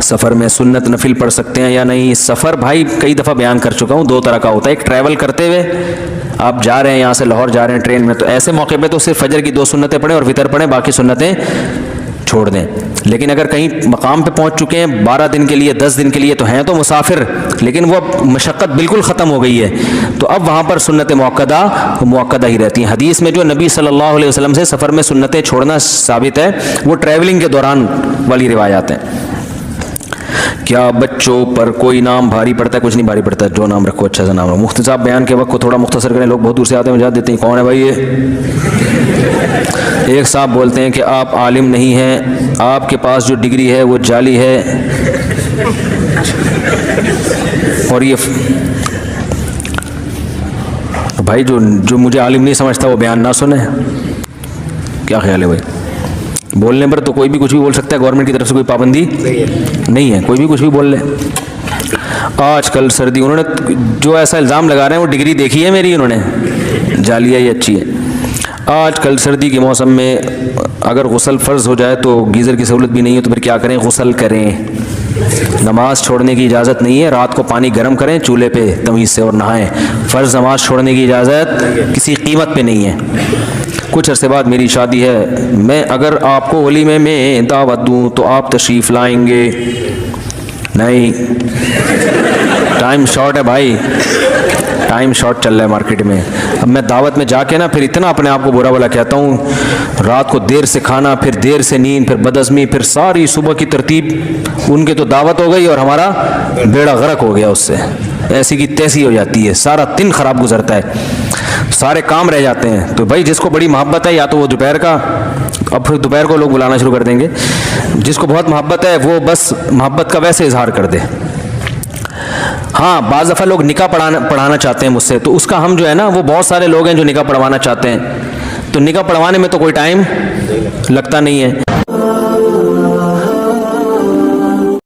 سفر میں سنت نفل پڑھ سکتے ہیں یا نہیں؟ سفر بھائی کئی دفعہ بیان کر چکا ہوں، دو طرح کا ہوتا ہے. ایک ٹریول کرتے ہوئے آپ جا رہے ہیں یہاں سے لاہور جا رہے ہیں ٹرین میں، تو ایسے موقع پہ تو صرف فجر کی 2 سنتیں پڑھیں اور وطر پڑھیں، باقی سنتیں چھوڑ دیں. لیکن اگر کہیں مقام پہ پہنچ چکے ہیں 12 دن کے لیے 10 دن کے لیے، تو ہیں تو مسافر لیکن وہ مشقت بالکل ختم ہو گئی ہے، تو اب وہاں پر سنت موقدہ ہی رہتی ہیں. حدیث میں جو نبی صلی اللہ علیہ وسلم سے سفر میں سنتیں چھوڑنا ثابت ہے وہ ٹریولنگ کے دوران والی روایات ہیں. کیا بچوں پر کوئی نام بھاری پڑتا ہے؟ کچھ نہیں بھاری پڑتا، جو نام رکھو اچھا سا نام رکھو. مفتی صاحب بیان کے وقت کو تھوڑا مختصر کریں، لوگ بہت دور سے آتے ہیں مجھے دیتے ہیں کون ہے بھائی یہ. ایک صاحب بولتے ہیں کہ آپ عالم نہیں ہیں، آپ کے پاس جو ڈگری ہے وہ جعلی ہے، اور یہ بھائی جو مجھے عالم نہیں سمجھتا وہ بیان نہ سنے. کیا خیال ہے بھائی؟ بولنے پر تو کوئی بھی کچھ بھی بول سکتا ہے، گورنمنٹ کی طرف سے کوئی پابندی نہیں ہے، کوئی بھی کچھ بھی بول لے. آج کل سردی، انہوں نے جو ایسا الزام لگا رہے ہیں وہ ڈگری دیکھی ہے میری، انہوں نے جعلی ہے یہ اچھی ہے. آج کل سردی کے موسم میں اگر غسل فرض ہو جائے تو گیزر کی سہولت بھی نہیں ہے، تو پھر کیا کریں؟ غسل کریں. نماز چھوڑنے کی اجازت نہیں ہے، رات کو پانی گرم کریں چولہے پہ تمیز سے اور نہائیں. فرض نماز چھوڑنے کی اجازت کسی قیمت پہ نہیں ہے. کچھ عرصے بعد میری شادی ہے، میں اگر آپ کو ولیمے میں دعوت دوں تو آپ تشریف لائیں گے؟ نہیں، ٹائم شارٹ ہے بھائی، ٹائم شارٹ چل رہا ہے مارکیٹ میں. اب میں دعوت میں جا کے نا پھر اتنا اپنے آپ کو برا بھلا کہتا ہوں، رات کو دیر سے کھانا، پھر دیر سے نیند، پھر بدعزمی، پھر ساری صبح کی ترتیب. ان کے تو دعوت ہو گئی اور ہمارا بیڑا غرق ہو گیا اس سے، ایسی کی تیسی ہو جاتی ہے، سارا دن خراب گزرتا ہے، سارے کام رہ جاتے ہیں. تو بھائی جس کو بڑی محبت ہے یا تو وہ دوپہر کا، اب پھر دوپہر کو لوگ بلانا شروع کر دیں گے، جس کو بہت محبت ہے وہ بس محبت کا ویسے اظہار کر دے. ہاں بعض دفعہ لوگ نکاح پڑھانا چاہتے ہیں مجھ سے، تو اس کا ہم جو ہے نا، وہ بہت سارے لوگ ہیں جو نکاح پڑھوانا چاہتے ہیں، تو نکاح پڑھوانے میں تو کوئی ٹائم لگتا نہیں ہے.